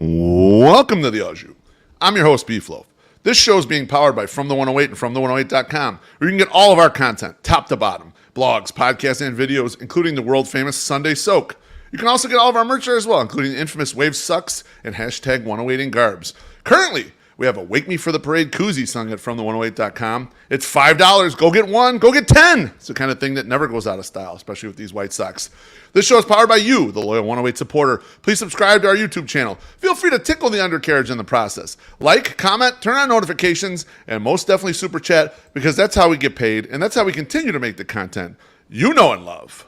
Welcome to the Au Jus. I'm your host, Beefloaf. This show is being powered by From the 108 and FromThe108.com, where you can get all of our content, top to bottom, blogs, podcasts, and videos, including the world-famous Sunday Soak. You can also get all of our merch there as well, including the infamous Wave Sucks and hashtag 108 in Garbs. Currently, we have a Wake Me for the Parade koozie sung at FromThe108.com. It's $5. Go get one. Go get 10. It's the kind of thing that never goes out of style, especially with these White Sox. This show is powered by you, the loyal 108 supporter. Please subscribe to our YouTube channel. Feel free to tickle the undercarriage in the process. Like, comment, turn on notifications, and most definitely super chat, because that's how we get paid, and that's how we continue to make the content you know and love.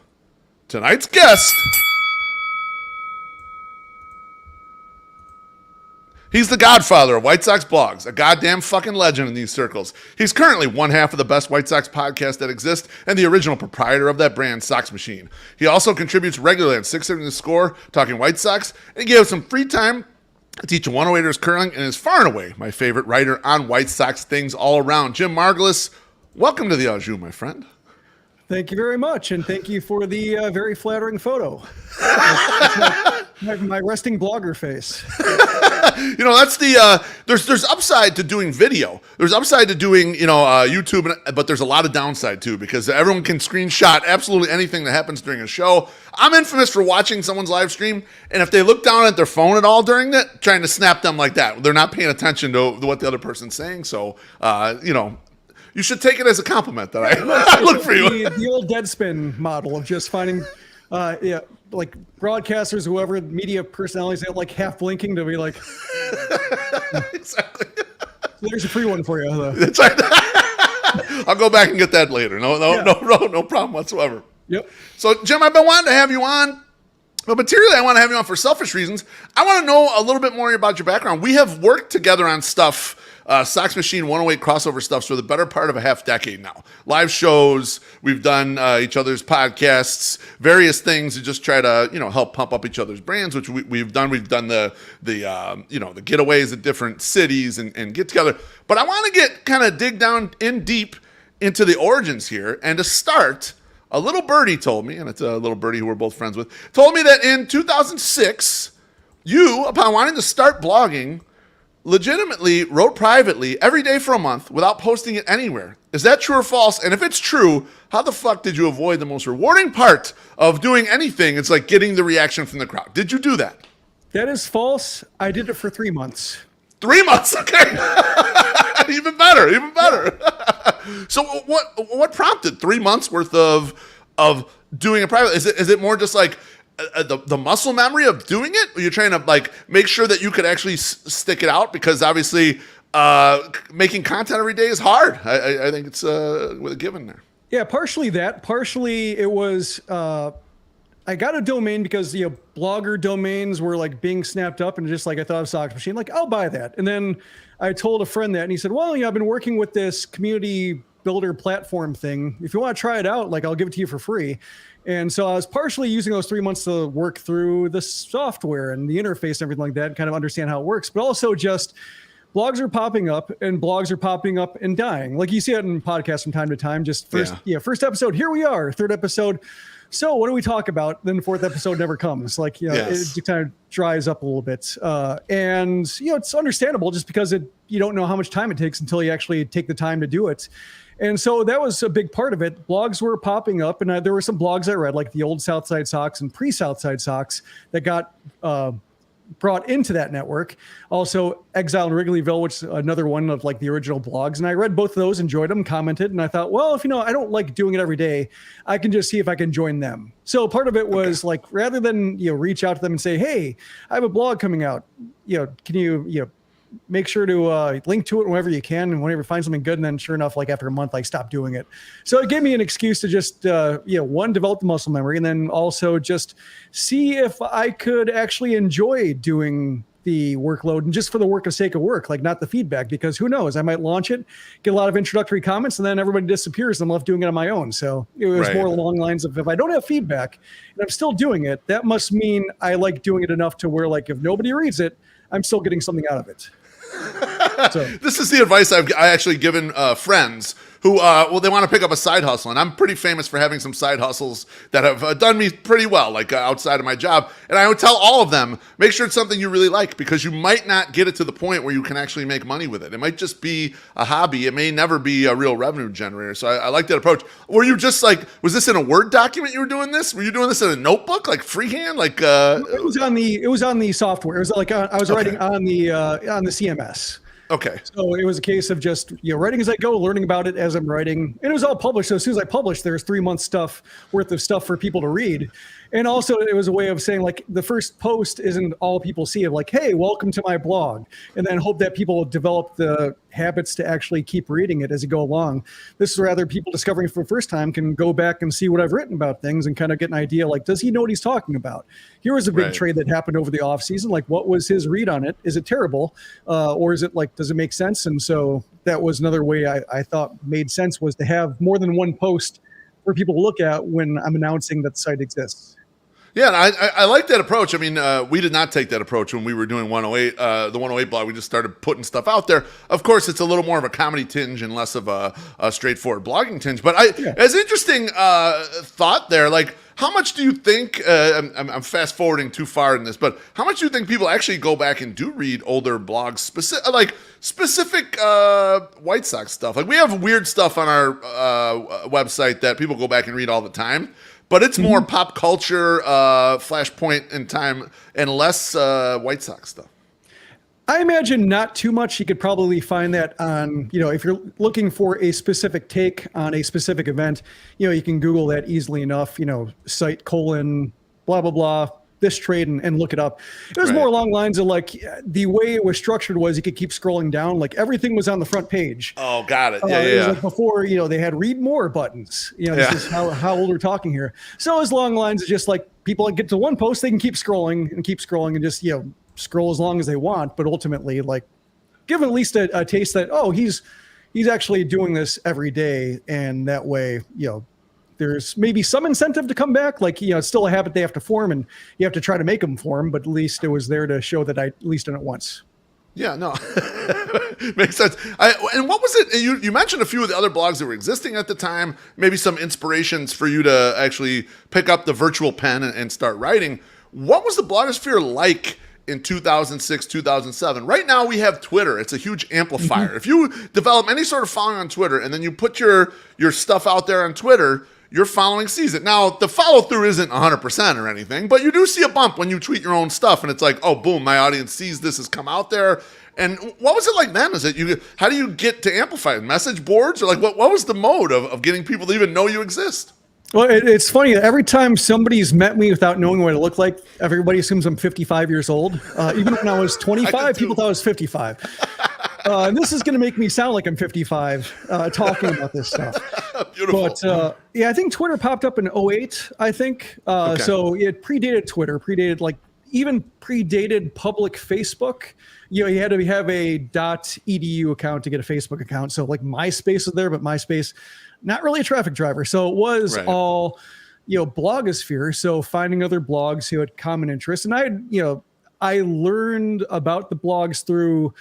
Tonight's guest... He's the godfather of White Sox blogs, a goddamn fucking legend in these circles. He's currently one half of the best White Sox podcast that exists and the original proprietor of that brand, SoxMachine. He also contributes regularly on 670 The Score, talking White Sox, and he gave some free time to teach 108ers curling and is far and away my favorite writer on White Sox things all around. Jim Margalus, welcome to the Au Jus, my friend. Thank you very much, and thank you for the very flattering photo. my resting blogger face. You know, that's the there's upside to doing video. There's upside to doing YouTube, but there's a lot of downside too, because everyone can screenshot absolutely anything that happens during a show. I'm infamous for watching someone's live stream, and if they look down at their phone at all during it, trying to snap them like that, they're not paying attention to what the other person's saying. So you should take it as a compliment that I look for you. The old Deadspin model of just finding, like broadcasters, whoever, media personalities, that like half blinking to be like, exactly. So there's a free one for you. Though. That's right. I'll go back and get that later. No problem whatsoever. Yep. So Jim, I've been wanting to have you on. But materially, I want to have you on for selfish reasons. I want to know a little bit more about your background. We have worked together on stuff, SoxMachine 108 crossover stuff, for the better part of a half decade now. Live shows, we've done each other's podcasts, various things to just try to help pump up each other's brands, which we've done. We've done the getaways at different cities and get together. But I want to dig down in deep into the origins here, and to start. A little birdie told me, and it's a little birdie who we're both friends with, told me that in 2006, you, upon wanting to start blogging, legitimately wrote privately every day for a month without posting it anywhere. Is that true or false? And if it's true, how the fuck did you avoid the most rewarding part of doing anything? It's like getting the reaction from the crowd. Did you do that? That is false. I did it for 3 months. 3 months? Okay. Even better. So what prompted 3 months worth of doing it private? Is it more just like the muscle memory of doing it? Or you're trying to make sure that you could actually stick it out? Because obviously making content every day is hard. I think it's with a given there. Yeah, partially that. Partially it was I got a domain because blogger domains were being snapped up, and just I thought of SoxMachine, I'll buy that. And then I told a friend that, and he said, well, I've been working with this community builder platform thing. If you want to try it out, I'll give it to you for free. And so I was partially using those 3 months to work through the software and the interface and everything like that, and kind of understand how it works. But also just blogs are popping up, and blogs are popping up and dying. Like you see it in podcasts from time to time. Just first episode, here we are. Third episode, so what do we talk about? Then the fourth episode never comes. Yes. It kind of dries up a little bit. And it's understandable just because you don't know how much time it takes until you actually take the time to do it. And so that was a big part of it. Blogs were popping up, and there were some blogs I read, like the old Southside Sox and pre-Southside Sox, that got brought into that network. Also, Exile in Wrigleyville, which is another one of the original blogs. And I read both of those, enjoyed them, commented, and I thought, well, if I don't like doing it every day, I can just see if I can join them. So part of it was rather than reach out to them and say, hey, I have a blog coming out, can you make sure to link to it whenever you can, and whenever you find something good. And then sure enough, after a month, I stopped doing it. So it gave me an excuse to just, one, develop the muscle memory, and then also just see if I could actually enjoy doing the workload, and just for the work of sake of work, not the feedback, because who knows, I might launch it, get a lot of introductory comments, and then everybody disappears, and I'm left doing it on my own. So it was more along the lines of, if I don't have feedback and I'm still doing it, that must mean I like doing it enough to where if nobody reads it, I'm still getting something out of it. So. This is the advice I actually given friends who, they want to pick up a side hustle. And I'm pretty famous for having some side hustles that have done me pretty well, like outside of my job. And I would tell all of them, make sure it's something you really like, because you might not get it to the point where you can actually make money with it. It might just be a hobby. It may never be a real revenue generator. So I like that approach. Were you just like, was this in a Word document you were doing this? Were you doing this in a notebook, like freehand? Like it was on the software. It was like I was writing on the CMS. Okay. So it was a case of just writing as I go, learning about it as I'm writing, and it was all published. So as soon as I published, there's 3 months worth of stuff for people to read. And also it was a way of saying, like, the first post isn't all people see of like, hey, welcome to my blog, and then hope that people develop the habits to actually keep reading it as you go along. This is rather people discovering it for the first time can go back and see what I've written about things and kind of get an idea, like, does he know what he's talking about? Here was a big trade that happened over the off season. Like, what was his read on it? Is it terrible? Or is it like, does it make sense? And so that was another way I thought made sense, was to have more than one post for people to look at when I'm announcing that the site exists. Yeah, and I like that approach. I mean, we did not take that approach when we were doing 108, the 108 blog. We just started putting stuff out there. Of course, it's a little more of a comedy tinge and less of a straightforward blogging tinge. But as interesting thought there, like, how much do you think, I'm fast forwarding too far in this, but how much do you think people actually go back and do read older blogs, specific White Sox stuff? Like, we have weird stuff on our website that people go back and read all the time. But it's more pop culture, flashpoint in time, and less White Sox stuff. I imagine not too much. You could probably find that on, if you're looking for a specific take on a specific event, you can Google that easily enough, site : blah, blah, blah, this trade, and look it up. It was more along lines of, like, the way it was structured was you could keep scrolling down. Like, everything was on the front page. Oh, got it. It was like before, they had read more buttons. This is how old we're talking here. So as long lines of just like people get to one post, they can keep scrolling and just, scroll as long as they want. But ultimately, like, give at least a taste that, he's actually doing this every day. And that way, there's maybe some incentive to come back. Like, it's still a habit they have to form, and you have to try to make them form, but at least it was there to show that I at least done it once. Yeah, no, makes sense. And what was it? You mentioned a few of the other blogs that were existing at the time, maybe some inspirations for you to actually pick up the virtual pen and start writing. What was the blogosphere like in 2006, 2007? Right now we have Twitter. It's a huge amplifier. Mm-hmm. If you develop any sort of following on Twitter and then you put your stuff out there on Twitter, your following sees it. Now, the follow-through isn't 100% or anything, but you do see a bump when you tweet your own stuff, and it's like, oh, boom, my audience sees this has come out there. And what was it like then? How do you get to amplify it? Message boards? Or like, what was the mode of getting people to even know you exist? Well, it's funny. Every time somebody's met me without knowing what I look like, everybody assumes I'm 55 years old. Even when I was 25, people thought I was 55. And this is going to make me sound like I'm 55 talking about this stuff. Beautiful. But I think Twitter popped up in 2008, I think. So it predated Twitter, even predated public Facebook. You had to have a .edu account to get a Facebook account. So like MySpace is there, but MySpace, not really a traffic driver. So it was all, blogosphere. So finding other blogs who had common interests. And I learned about the blogs through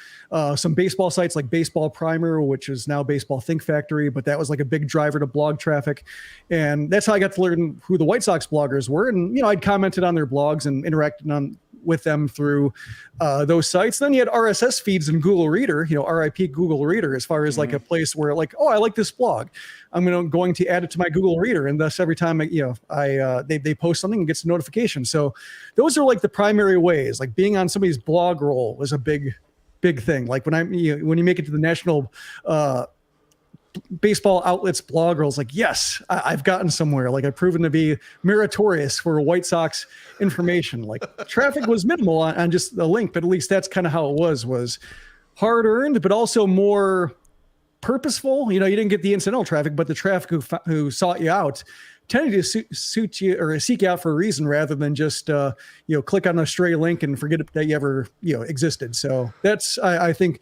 some baseball sites like Baseball Primer, which is now Baseball Think Factory, but that was like a big driver to blog traffic. And that's how I got to learn who the White Sox bloggers were. And, I'd commented on their blogs and interacted with them through those sites. Then you had RSS feeds and Google Reader, RIP Google Reader, as far as like a place where like, I like this blog. I'm going to add it to my Google Reader. And thus every time they post something and gets a notification. So those are like the primary ways. Like being on somebody's blog roll was a big thing. Like when you make it to the national baseball outlets blog rolls, like, yes, I've gotten somewhere. Like I've proven to be meritorious for White Sox information. Like traffic was minimal on just the link, but at least that's kind of how it was hard earned, but also more purposeful. You didn't get the incidental traffic, but the traffic who sought you out tended to suit you or seek you out for a reason rather than just click on a stray link and forget that you ever existed. So that's I think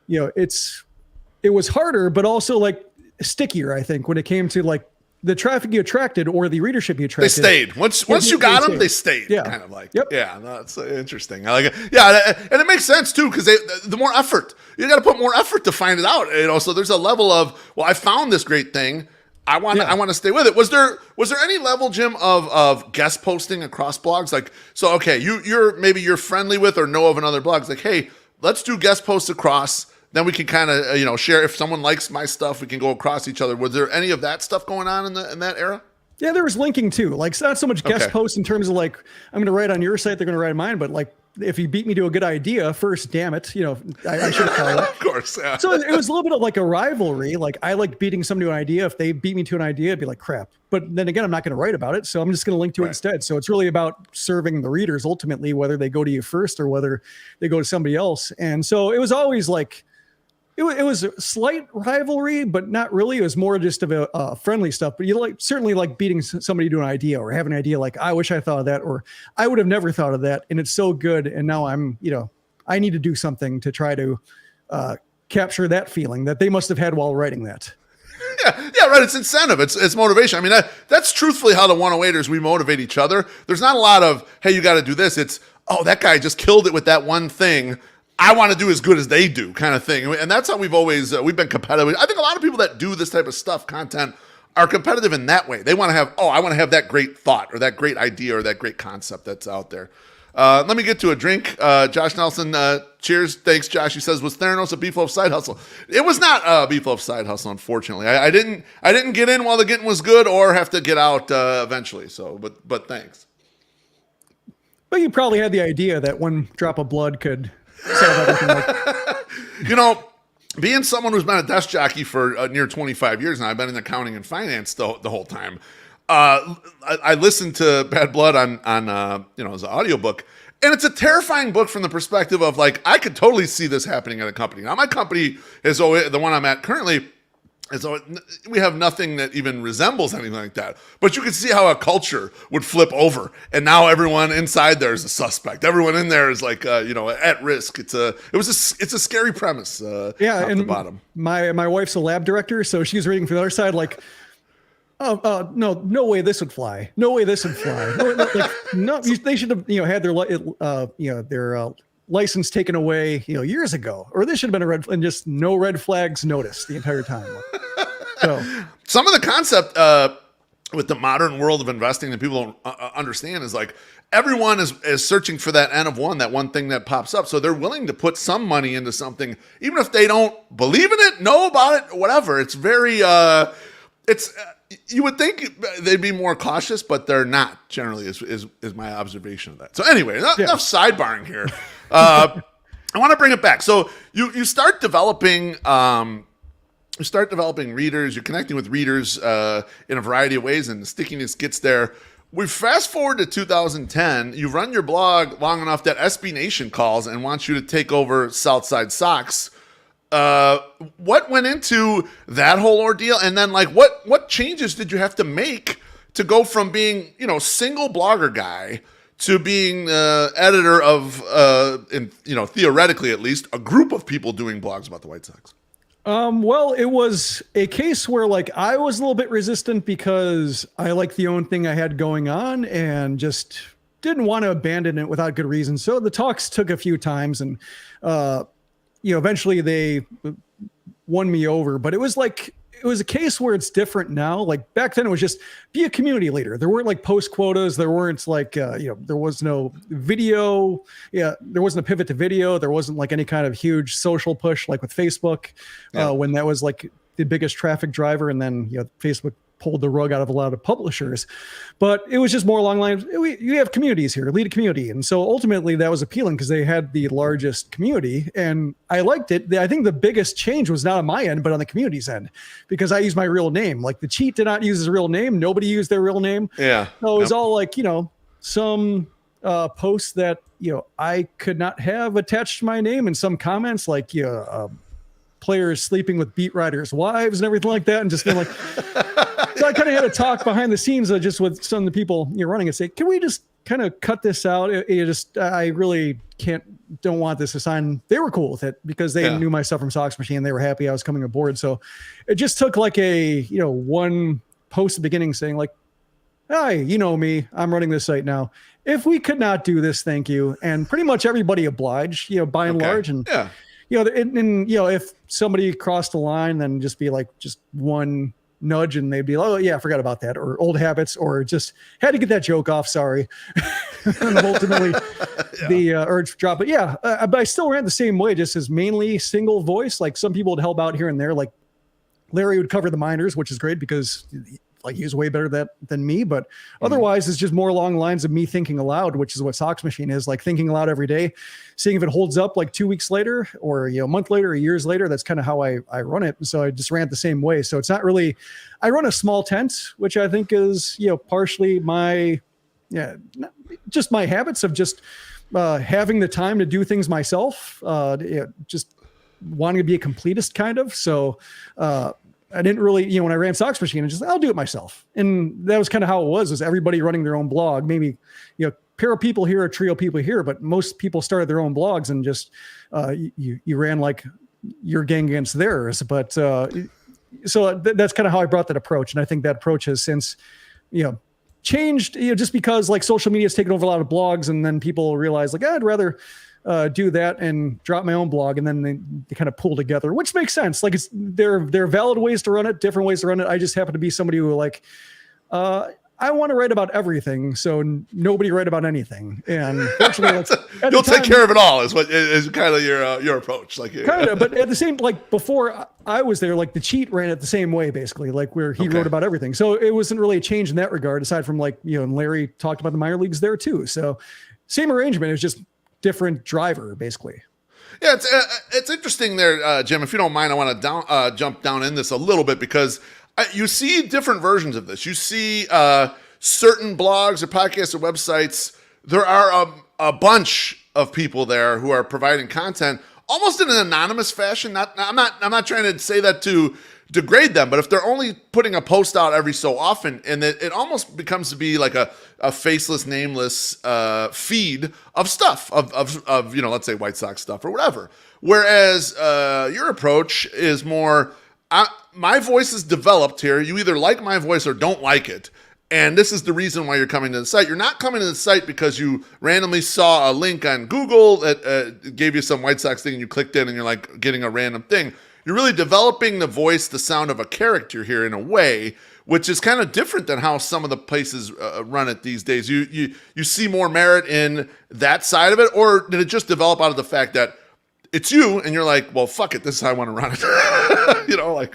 it was harder, but also like stickier. I think when it came to like the traffic you attracted or the readership you attracted. They stayed. Once you got them, they stayed. Yeah. Kind of like, Yep. yeah, that's interesting. I like it. Yeah, and it makes sense too, because the more effort, you got to put more effort to find it out. So there's a level of, well, I found this great thing. I want to stay with it. Was there any level, Jim, of guest posting across blogs? Like, so okay, you're friendly with or know of another blog. It's like, hey, let's do guest posts across. Then we can kind of share. If someone likes my stuff, we can go across each other. Was there any of that stuff going on in that era? Yeah, there was linking too. Like, it's not so much guest posts in terms of like, I'm going to write on your site, they're going to write on mine, but like, if you beat me to a good idea first, damn it, I should have called it. Of course. Yeah. So it was a little bit of like a rivalry. Like, I like beating somebody to an idea. If they beat me to an idea, it'd be like crap. But then again, I'm not going to write about it, so I'm just going to link to it instead. So it's really about serving the readers ultimately, whether they go to you first or whether they go to somebody else. And so it was always like, it was a slight rivalry, but not really. It was more just of a friendly stuff. But you certainly like beating somebody to an idea or have an idea like, I wish I thought of that, or I would have never thought of that. And it's so good. And now I need to do something to try to capture that feeling that they must have had while writing that. Yeah, right. It's incentive. It's motivation. I mean, that's truthfully how the 108ers, we motivate each other. There's not a lot of, hey, you got to do this. It's, oh, that guy just killed it with that one thing. I want to do as good as they do, kind of thing. And that's how we've always, we've been competitive. I think a lot of people that do this type of stuff, content, are competitive in that way. They want to have, I want to have that great thought or that great idea or that great concept that's out there. Let me get to a drink. Josh Nelson, cheers. Thanks, Josh. He says, was Theranos a Beefloaf side hustle? It was not a Beefloaf side hustle, unfortunately. I didn't get in while the getting was good or have to get out eventually. So, but thanks. But you probably had the idea that one drop of blood could solve everything. Being someone who's been a desk jockey for near 25 years now, I've been in accounting and finance the whole time. I listened to Bad Blood on as an audiobook, and it's a terrifying book from the perspective of like, I could totally see this happening at a company. Now, my company is always, the one I'm at currently, we have nothing that even resembles anything like that. But you can see how a culture would flip over, and now everyone inside there is a suspect. Everyone in there is like, at risk. It's a scary premise. Top to bottom. My wife's a lab director, so she's reading from the other side, like, no way this would fly. No way this would fly. They should have had their license taken away years ago, or this should have been and just no red flags noticed the entire time. So some of the concept with the modern world of investing that people don't understand is like everyone is searching for that N of one, that one thing that pops up. So they're willing to put some money into something, even if they don't believe in it, know about it, whatever. It's very, you would think they'd be more cautious, but they're not generally is my observation of that. So anyway, enough sidebarring here. I want to bring it back. So you start developing, readers, you're connecting with readers in a variety of ways, and the stickiness gets there. We fast forward to 2010. You've run your blog long enough that SB Nation calls and wants you to take over Southside Sox. What went into that whole ordeal? And then like, what changes did you have to make to go from being, single blogger guy to being editor of, theoretically at least, a group of people doing blogs about the White Sox? Well, it was a case where like I was a little bit resistant because I liked the own thing I had going on and just didn't want to abandon it without good reason. So the talks took a few times, and eventually they won me over. But it was a case where it's different now. Like back then, it was just be a community leader. There weren't like post quotas. There weren't like there was no video. Yeah, there wasn't a pivot to video. There wasn't like any kind of huge social push like with Facebook when that was like the biggest traffic driver. And then Facebook pulled the rug out of a lot of publishers, but it was just more along the lines, you have communities here, lead a community. And so ultimately that was appealing because they had the largest community and I liked it. I think the biggest change was not on my end, but on the community's end, because I used my real name. Like the cheat did not use his real name. Nobody used their real name. Yeah. So it was all like, some posts that, I could not have attached to my name, and some comments like, players sleeping with beat writers' wives and everything like that. And just being like, so I kind of had a talk behind the scenes just with some of the people running and say, can we just kind of cut this out? I really don't want this assigned. They were cool with it because they knew my stuff from SoxMachine. They were happy I was coming aboard. So it just took like a, one post at the beginning saying like, "Hi, you know me, I'm running this site now. If we could not do this, thank you." And pretty much everybody obliged, by and large. And if somebody crossed the line, then just be like just one nudge and they'd be like, "Oh yeah, I forgot about that," or old habits, or just had to get that joke off. Sorry. And ultimately the urge drop. But but I still ran the same way, just as mainly single voice. Like some people would help out here and there. Like Larry would cover the minors, which is great because he was way better than me. But otherwise it's just more along the lines of me thinking aloud, which is what SoxMachine is, like thinking aloud every day, seeing if it holds up like 2 weeks later or, a month later or years later. That's kind of how I run it. So I just ran it the same way. So it's not really, I run a small tent, which I think is, partially just my habits of just having the time to do things myself, just wanting to be a completist kind of. So I didn't really, when I ran SoxMachine, I'll do it myself. And that was kind of how it was everybody running their own blog. Maybe, pair of people here, a trio of people here, but most people started their own blogs and just, you ran like your gang against theirs. But so that's kind of how I brought that approach. And I think that approach has since, changed, just because like social media has taken over a lot of blogs, and then people realize like, I'd rather do that and drop my own blog, and then they kind of pull together, which makes sense. Like there are valid ways to run it, different ways to run it. I just happen to be somebody who like, I want to write about everything, so nobody write about anything. And fortunately, you'll take care of it all. Is kind of your approach, like kind of. But at the same, like before I was there, like the cheat ran it the same way, basically, like where he wrote about everything. So it wasn't really a change in that regard, aside from like and Larry talked about the minor leagues there too. So same arrangement. It was just different driver, basically. Yeah, it's interesting there, Jim. If you don't mind, I want to jump down in this a little bit because you see different versions of this. You see certain blogs or podcasts or websites. There are a bunch of people there who are providing content almost in an anonymous fashion. I'm not trying to say that to degrade them, but if they're only putting a post out every so often, and it almost becomes to be like a faceless, nameless feed of stuff of let's say White Sox stuff or whatever. Whereas your approach is more, my voice is developed here. You either like my voice or don't like it. And this is the reason why you're coming to the site. You're not coming to the site because you randomly saw a link on Google that gave you some White Sox thing and you clicked in and you're like getting a random thing. You're really developing the voice, the sound of a character here in a way, which is kind of different than how some of the places run it these days. You see more merit in that side of it, or did it just develop out of the fact that it's you and you're like, well, fuck it, this is how I want to run it.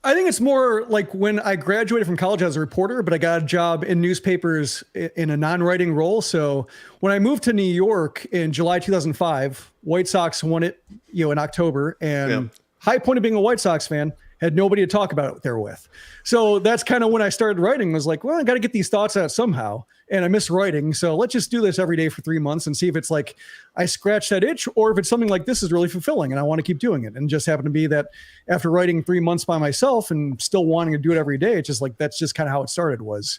I think it's more like when I graduated from college as a reporter, but I got a job in newspapers in a non-writing role. So when I moved to New York in July 2005, White Sox won it, in October, and high point of being a White Sox fan, had nobody to talk about it there with. So that's kind of when I started writing, was like, well, I got to get these thoughts out somehow. And I miss writing. So let's just do this every day for 3 months and see if it's like I scratch that itch, or if it's something like this is really fulfilling and I want to keep doing it. And just happened to be that after writing 3 months by myself and still wanting to do it every day, it's just like, that's just kind of how it started was.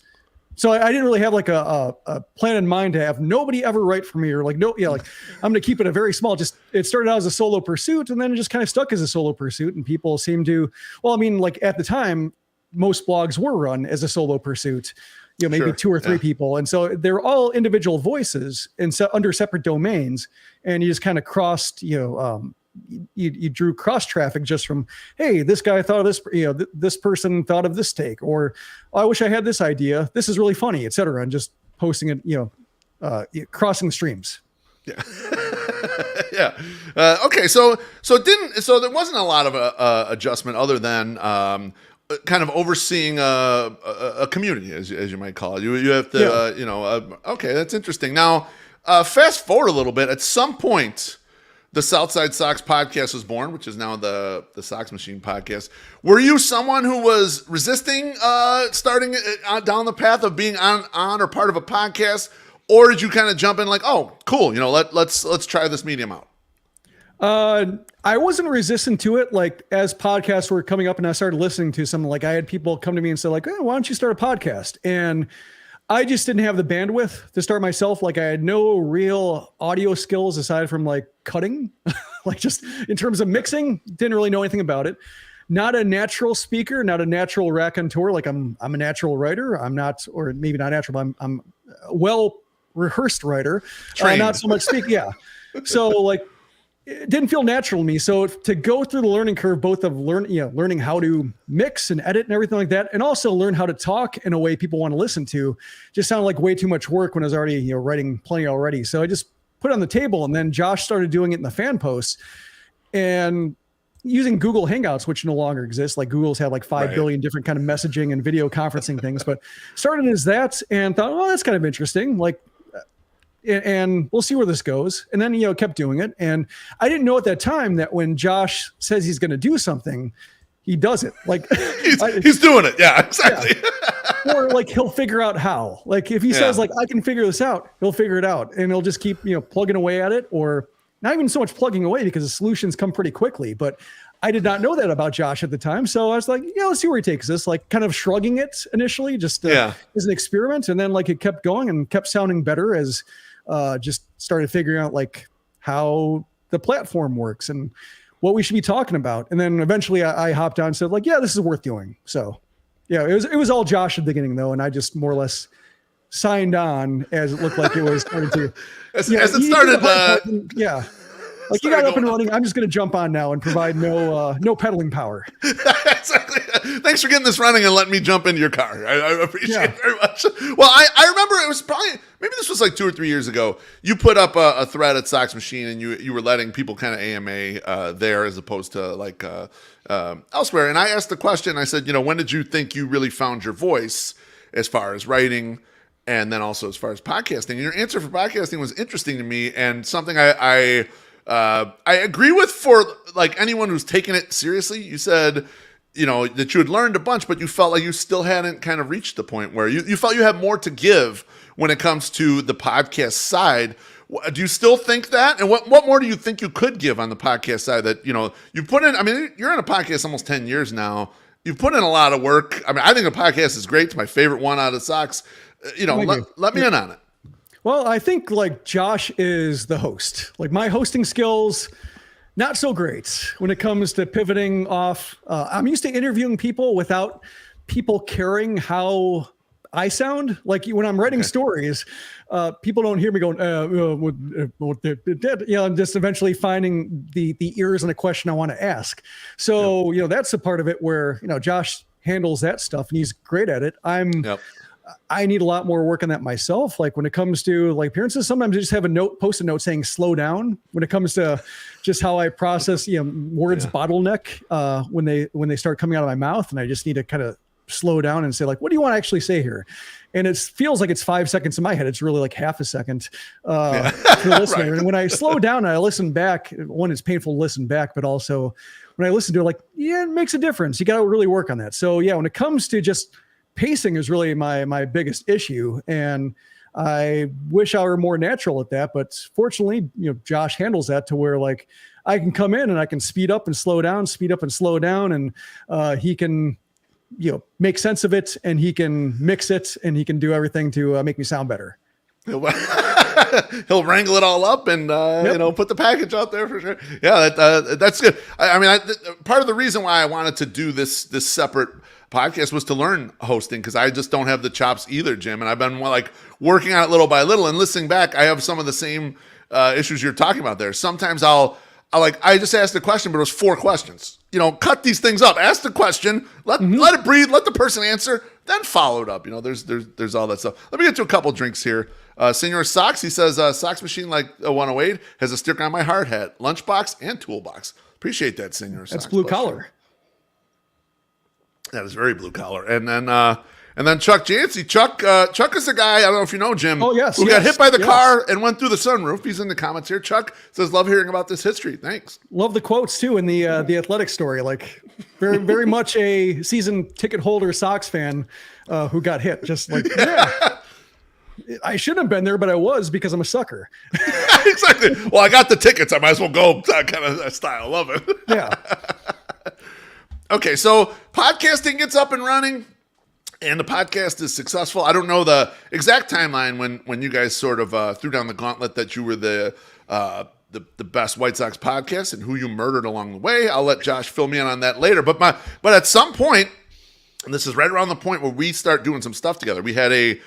So I didn't really have like a plan in mind to have nobody ever write for me, or like, I'm going to keep it a very small, it started out as a solo pursuit and then it just kind of stuck as a solo pursuit. And people seem to, like at the time, most blogs were run as a solo pursuit, maybe 2 or 3 people. And so they're all individual voices and under separate domains. And you just kind of crossed, you drew cross traffic just from, hey, this guy thought of this, this person thought of this take, or I wish I had this idea. This is really funny, etc. And just posting it, crossing the streams. Yeah. Yeah. Okay. So there wasn't a lot of adjustment other than kind of overseeing a community, as you might call it. You have to, okay, that's interesting. Now, fast forward a little bit. At some point, the Southside Sox podcast was born, which is now the SoxMachine podcast. Were you someone who was resisting starting down the path of being on or part of a podcast, or did you kind of jump in like, oh, cool, let's try this medium out? I wasn't resistant to it. Like as podcasts were coming up and I started listening to some, like I had people come to me and say like, why don't you start a podcast? And I just didn't have the bandwidth to start myself. Like I had no real audio skills aside from like cutting, like just in terms of mixing, didn't really know anything about it. not a natural speaker, not a natural raconteur. Like I'm a natural writer. I'm not, or maybe not natural, but I'm a well rehearsed writer. Not so much speak. Yeah. So like, it didn't feel natural to me. So to go through the learning curve, both of learning how to mix and edit and everything like that, and also learn how to talk in a way people want to listen to, just sounded like way too much work when I was already, writing plenty already. So I just put it on the table, and then Josh started doing it in the fan posts and using Google Hangouts, which no longer exists. Like Google's had like 5 billion different kind of messaging and video conferencing things, but started as that and thought, well, that's kind of interesting. Like, and we'll see where this goes. And then, kept doing it. And I didn't know at that time that when Josh says he's going to do something, he does it. Like he's doing it. Yeah, exactly. Yeah. Or like, he'll figure out how, like, if he says like, I can figure this out, he'll figure it out, and he'll just keep, plugging away at it, or not even so much plugging away because the solutions come pretty quickly. But I did not know that about Josh at the time. So I was like, let's see where he takes this, like kind of shrugging it initially, just as an experiment. And then like it kept going and kept sounding better as just started figuring out like how the platform works and what we should be talking about. And then eventually I hopped on and said like, this is worth doing. So it was all Josh at the beginning though. And I just more or less signed on as it looked like it was starting to, as it started. Like you got up and running. I'm just going to jump on now and provide no pedaling power. Exactly. Thanks for getting this running and letting me jump into your car. I appreciate it very much. Well, I remember it was probably, maybe this was like 2 or 3 years ago. You put up a thread at SoxMachine and you were letting people kind of AMA there as opposed to like elsewhere. And I asked the question, I said, when did you think you really found your voice as far as writing and then also as far as podcasting? And your answer for podcasting was interesting to me and something I agree with for like anyone who's taken it seriously. You said, that you had learned a bunch, but you felt like you still hadn't kind of reached the point where you felt you had more to give when it comes to the podcast side. Do you still think that? And what more do you think you could give on the podcast side that, you've put in? I mean, you're in a podcast almost 10 years now. You've put in a lot of work. I mean, I think the podcast is great. It's my favorite one out of Sox. Let me in on it. Well, I think like Josh is the host. Like my hosting skills, not so great when it comes to pivoting off. I'm used to interviewing people without people caring how I sound. Like when I'm writing stories, people don't hear me going, I'm just eventually finding the ears in a question I want to ask. So, that's a part of it where, Josh handles that stuff and he's great at it. I need a lot more work on that myself. Like when it comes to like appearances, sometimes I just have post a note saying slow down when it comes to just how I process, words bottleneck when they start coming out of my mouth. And I just need to kind of slow down and say like, what do you want to actually say here? And it feels like it's 5 seconds in my head. It's really like half a second to the listener. Right. And when I slow down and I listen back, one, it's painful to listen back, but also when I listen to it, like, it makes a difference. You got to really work on that. So when it comes to just pacing is really my biggest issue. And I wish I were more natural at that, but fortunately, Josh handles that to where like I can come in and I can speed up and slow down, and he can, make sense of it and he can mix it and he can do everything to make me sound better. He'll wrangle it all up and put the package out there for sure. Yeah, that's good. I mean, part of the reason why I wanted to do this separate podcast was to learn hosting because I just don't have the chops either, Jim. And I've been like working on it little by little and listening back. I have some of the same issues you're talking about there. Sometimes I just asked a question, but it was 4 questions. Cut these things up. Ask the question, let it breathe, let the person answer, then follow it up. There's all that stuff. Let me get to a couple drinks here. Senor Sox, he says, SoxMachine like a 108 has a sticker on my hard hat, lunchbox, and toolbox. Appreciate that, Senor Sox. That's blue collar. That is very blue collar. And then Chuck Jancy. Chuck is the guy, I don't know if you know, Jim, who got hit by the car and went through the sunroof. He's in the comments here. Chuck says, love hearing about this history. Thanks. Love the quotes, too, in the athletic story. Like, very, very much a season ticket holder Sox fan who got hit. Just like, I shouldn't have been there, but I was because I'm a sucker. Exactly. Well, I got the tickets. I might as well go. That kind of style. Love it. Yeah. Okay, so podcasting gets up and running, and the podcast is successful. I don't know the exact timeline when you guys sort of threw down the gauntlet that you were the the best White Sox podcast and who you murdered along the way. I'll let Josh fill me in on that later. But at some point, and this is right around the point where we start doing some stuff together. We had a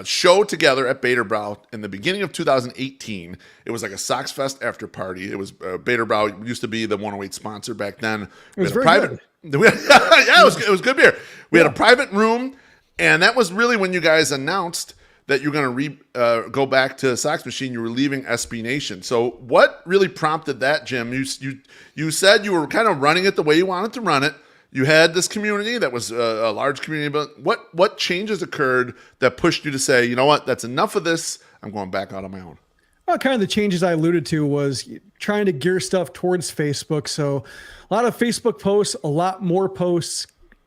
show together at Baderbrow in the beginning of 2018. It was like a Sox Fest after party. It was Baderbrow used to be the 108 sponsor back then. It was very good. Yeah, it was good beer. We had a private room, and that was really when you guys announced that you're going to go back to SoxMachine. You were leaving SB Nation. So what really prompted that, Jim? You said you were kind of running it the way you wanted to run it. You had this community that was a large community, but what changes occurred that pushed you to say, you know what, that's enough of this. I'm going back out on my own. Well, kind of the changes I alluded to was trying to gear stuff towards Facebook. So a lot of Facebook posts, a lot more posts,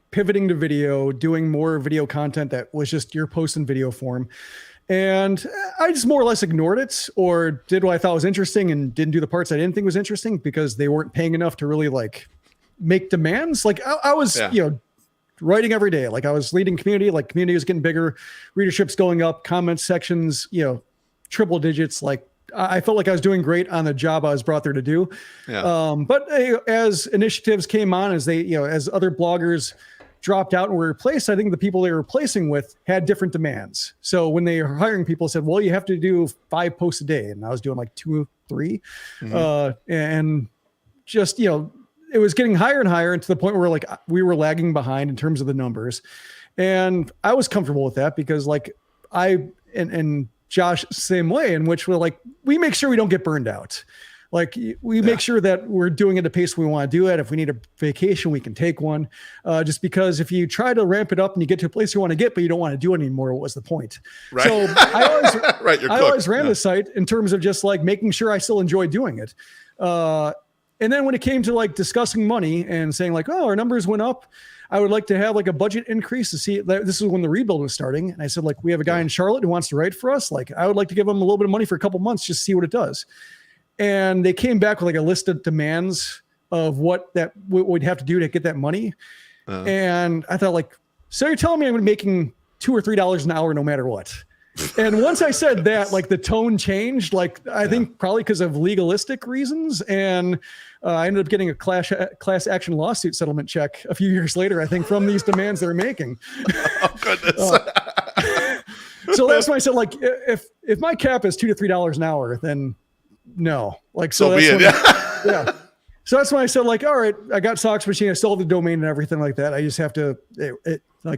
pivoting to video, doing more video content that was just your post in video form. And I just more or less ignored it or did what I thought was interesting and didn't do the parts I didn't think was interesting because they weren't paying enough to really like make demands. Like I was, writing every day. Like I was leading community, like community was getting bigger, readership's going up, comment sections, triple digits. Like I felt like I was doing great on the job I was brought there to do. Yeah. But as initiatives came on, as they, as other bloggers dropped out and were replaced, I think the people they were replacing with had different demands. So when they were hiring people, said, well, you have to do 5 posts a day. And I was doing like 2 or 3. And just, it was getting higher and higher, and to the point where like we were lagging behind in terms of the numbers. And I was comfortable with that because like and Josh, same way, in which we're like, we make sure we don't get burned out. Like we make sure that we're doing it at the pace we want to do it. If we need a vacation, we can take one. Just because if you try to ramp it up and you get to a place you want to get, but you don't want to do it anymore, what was the point? Right. So I always ran the site in terms of just like making sure I still enjoy doing it. And then when it came to like discussing money and saying like, oh, our numbers went up, I would like to have like a budget increase to see. This is when the rebuild was starting. And I said, like, we have a guy in Charlotte who wants to write for us. Like, I would like to give him a little bit of money for a couple months, just see what it does. And they came back with like a list of demands of what we'd have to do to get that money. And I thought like, so you're telling me I'm going to be making $2 or $3 an hour no matter what? And once I said that, like the tone changed, like I think probably because of legalistic reasons. And I ended up getting a class action lawsuit settlement check a few years later, I think, from these demands they're making. Oh, goodness. So that's why I said, like, if my cap is $2 to $3 an hour, then no. Like, so that's yeah. So that's why I said, like, all right, I got SoxMachine, I still have the domain and everything like that. I just have to,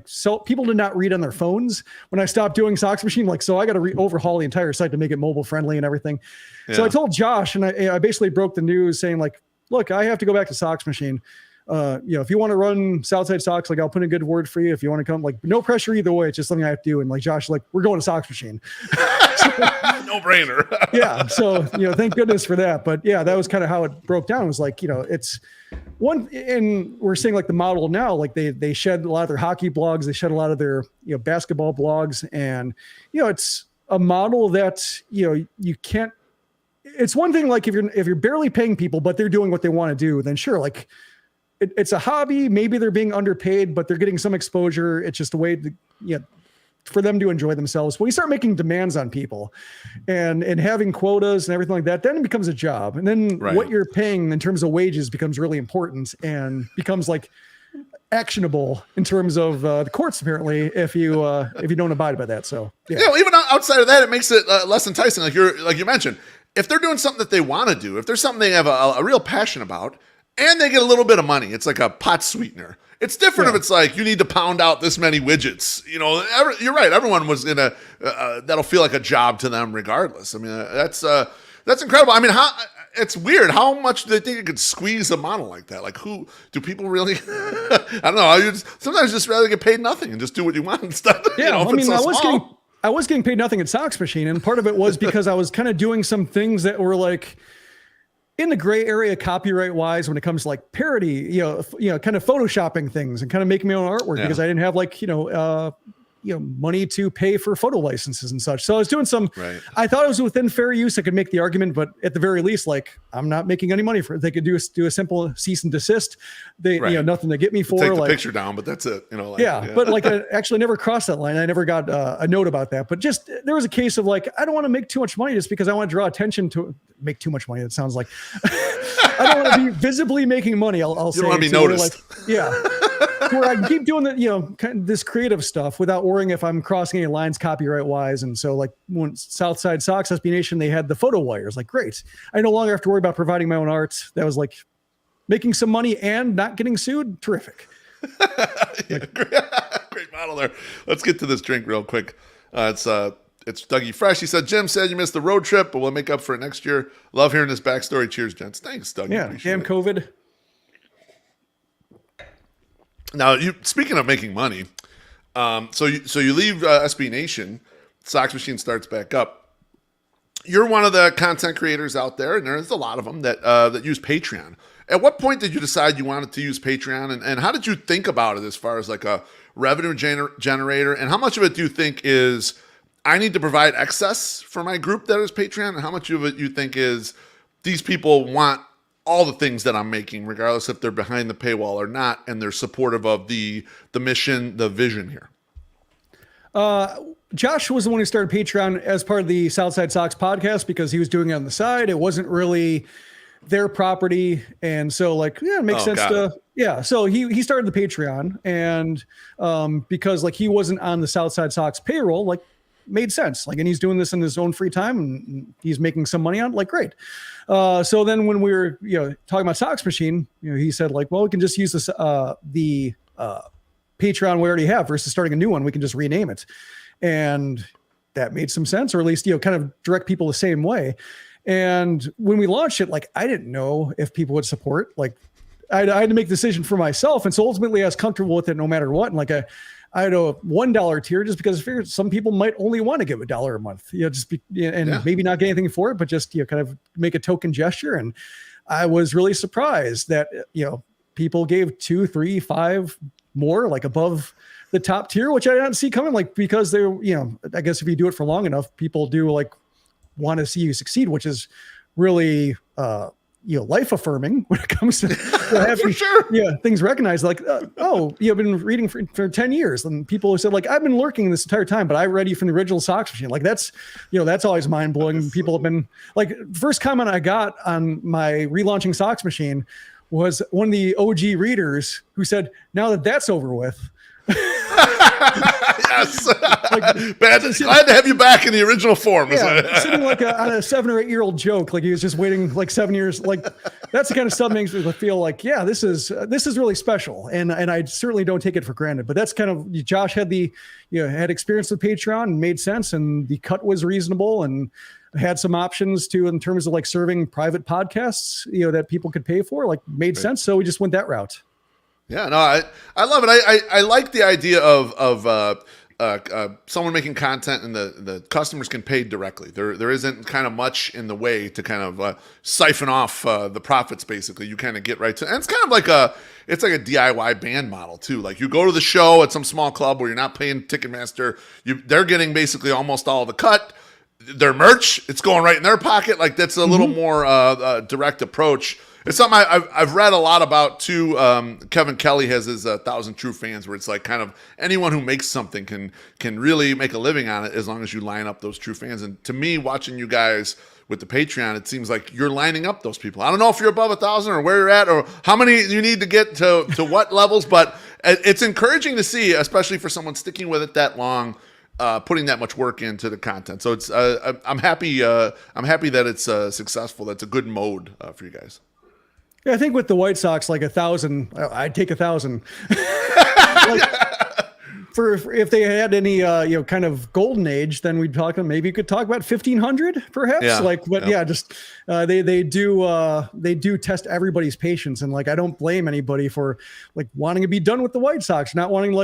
so people did not read on their phones when I stopped doing SoxMachine. Like, so I got to overhaul the entire site to make it mobile friendly and everything. Yeah. So I told Josh, and I basically broke the news saying, like, look, I have to go back to SoxMachine. If you want to run Southside Sox, like I'll put in a good word for you. If you want to come, like no pressure either way. It's just something I have to do. And like Josh, like we're going to SoxMachine. No brainer. Yeah. So, thank goodness for that. But yeah, that was kind of how it broke down. It was like, it's one, and we're seeing like the model now, like they shed a lot of their hockey blogs. They shed a lot of their, basketball blogs. And, it's a model that, you can't, it's one thing, like if you're barely paying people, but they're doing what they want to do, then sure. Like, it's a hobby. Maybe they're being underpaid, but they're getting some exposure. It's just a way to, for them to enjoy themselves. When you start making demands on people and having quotas and everything like that, then it becomes a job. And then what you're paying in terms of wages becomes really important and becomes like actionable in terms of the courts, apparently, if you don't abide by that. So, yeah. Even outside of that, it makes it less enticing. Like you mentioned, if they're doing something that they want to do, if there's something they have a real passion about, and they get a little bit of money. It's like a pot sweetener. It's different if it's like you need to pound out this many widgets. You're right. Everyone was in that'll feel like a job to them regardless. I mean, that's incredible. I mean, it's weird. How much do they think you could squeeze a model like that? Like, who do people really? I don't know. Sometimes just rather get paid nothing and just do what you want instead. Yeah, I was getting paid nothing at SoxMachine, and part of it was because I was kind of doing some things that were like in the gray area copyright wise when it comes to like parody, kind of photoshopping things and kind of making my own artwork because I didn't have like, money to pay for photo licenses and such. So I was doing Right. I thought it was within fair use. I could make the argument, but at the very least, like, I'm not making any money for it. They could do a simple cease and desist. They, Right. Nothing to get me for. Take the like, picture down, but that's it. But like, I actually never crossed that line. I never got a note about that, but just, there was a case of like, I don't want to make too much money just because I want to draw attention to make too much money. That sounds like, I don't want to be visibly making money. I'll say, don't want to be noticed. Where I can keep doing the, kind of this creative stuff without worrying if I'm crossing any lines copyright wise. And so like when Southside Sox, SB Nation, they had the photo wires, like, great. I no longer have to worry about providing my own art. That was like making some money and not getting sued. Terrific. Great model there. Let's get to this drink real quick. It's Dougie Fresh. He said, Jim said you missed the road trip, but we'll make up for it next year. Love hearing this backstory. Cheers, gents. Thanks, Dougie. Yeah, Appreciate damn it. COVID. Now, speaking of making money, so you leave SB Nation, SoxMachine starts back up. You're one of the content creators out there, and there's a lot of them that use Patreon. At what point did you decide you wanted to use Patreon, and how did you think about it as far as like a revenue generator, and how much of it do you think is I need to provide excess for my group that is Patreon, and how much of it you think is these people want all the things that I'm making, regardless if they're behind the paywall or not, and they're supportive of the mission, the vision here? Josh was the one who started Patreon as part of the Southside Sox podcast because he was doing it on the side. It wasn't really their property. And so like, yeah, it makes sense to, yeah. So he started the Patreon, and because like he wasn't on the Southside Sox payroll, like made sense. Like, and he's doing this in his own free time and he's making some money on it, like, great. So then when we were, talking about SoxMachine, he said like, well, we can just use this, the Patreon we already have versus starting a new one. We can just rename it. And that made some sense, or at least, kind of direct people the same way. And when we launched it, like, I didn't know if people would support, like I had to make the decision for myself. And so ultimately I was comfortable with it no matter what. And like, I had a $1 tier just because I figured some people might only want to give $1 a month, maybe not get anything for it, but just, kind of make a token gesture. And I was really surprised that, people gave 2, 3, 5 more, like above the top tier, which I didn't see coming, like, because they're, I guess if you do it for long enough, people do like want to see you succeed, which is really, life affirming when it comes to having, for sure. Things recognized, like, I've been reading for 10 years, and people have said like, I've been lurking this entire time, but I read you from the original SoxMachine. Like, that's, that's always mind blowing. People have been like, first comment I got on my relaunching SoxMachine was one of the OG readers who said, now that that's over with. Yes. Glad to have you back in the original form. Sitting like on a 7 or 8 year old joke, like he was just waiting like 7 years. Like, that's the kind of stuff makes me feel like, this is really special, and I certainly don't take it for granted. But that's kind of, Josh had had experience with Patreon and made sense, and the cut was reasonable, and had some options too in terms of like serving private podcasts, that people could pay for, like, made sense. So we just went that route. Yeah, no, I love it. I like the idea of someone making content and the customers can pay directly. There isn't kind of much in the way to kind of siphon off the profits. Basically, you kind of get right to, and it's kind of like a DIY band model too. Like, you go to the show at some small club where you're not paying Ticketmaster. They're getting basically almost all the cut. Their merch, it's going right in their pocket. Like, that's a little more direct approach. It's something I've read a lot about too. Kevin Kelly has his 1,000 True Fans, where it's like kind of anyone who makes something can really make a living on it as long as you line up those true fans. And to me, watching you guys with the Patreon, it seems like you're lining up those people. I don't know if you're above 1,000 or where you're at or how many you need to get to what levels, but it's encouraging to see, especially for someone sticking with it that long. Putting that much work into the content, so it's I'm happy. I'm happy that it's successful. That's a good mode for you guys. Yeah, I think with the White Sox, like 1,000, I'd take 1,000. For if they had any kind of golden age, then we'd talk. Maybe you could talk about 1,500, perhaps. They do test everybody's patience, and like, I don't blame anybody for like wanting to be done with the White Sox, not wanting